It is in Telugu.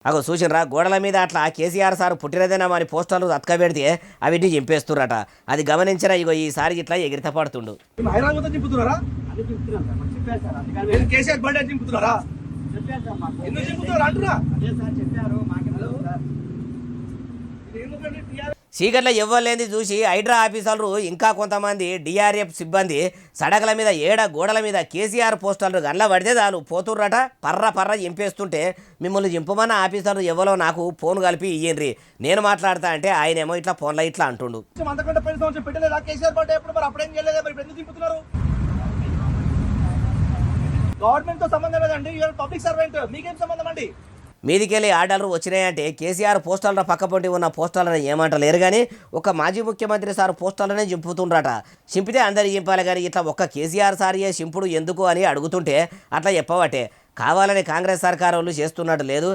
అగో చూసినరా గోడల మీద అట్లా కేసీఆర్ సార్ పుట్టినదేనా అని పోస్టర్లు అతకబెడితే అవిటిని చింపేస్తుర్రట. అది గమనించిన ఇగో ఈసారి ఇట్లా ఎగిరిత పడుతుండు. కేసీఆర్ బర్త్డే చింపుతున్నారా? ఎందుకు చింపుతున్నారు అంటున్నా? సీకర్లో ఎవ్వలేంది చూసి హైడ్రా ఆఫీసర్లు ఇంకా కొంతమంది డిఆర్ఎఫ్ సిబ్బంది సడకల మీద గోడల మీద కేసీఆర్ పోస్టర్లు గండ్ల పడితే చాలు పోతుర్రట. పర్ర ఎంపేస్తుంటే మిమ్మల్ని చింపమన్న ఆఫీసర్లు ఎవరో నాకు ఫోన్ కలిపి ఇయ్యండ్రి నేను మాట్లాడతా అంటే ఆయనేమో ఇట్లా ఫోన్లో ఇట్లా అంటుండు. అంతకంటే పది సంవత్సరం పెట్టలేదా కేసీఆర్ బర్త్డే ఎప్పుడు? మరి అప్పుడేం చేయలేదా? మరి ఎందుకు చింపుతున్నారు? గవర్నమెంట్ తో సంబంధం లేదండి, పబ్లిక్ సర్వెంట్, మీకేం సంబంధం అండి? మీదికెళ్ళి ఆర్డర్లు వచ్చినాయంటే కేసీఆర్ పోస్టర్ల పక్కపొంటి ఉన్న పోస్టర్లను ఏమంటలేరు కానీ ఒక మాజీ ముఖ్యమంత్రి సార్ పోస్టర్లనే చింపుతుండ్రట. చింపితే అందరు చింపాలి కానీ ఇట్లా ఒక్క కేసీఆర్ సారియే చింపుడు ఎందుకు అని అడుగుతుంటే అట్లా చెప్పవటే. కావాలని కాంగ్రెస్ సర్కారు వాళ్ళు చేస్తున్నట్టు లేదు.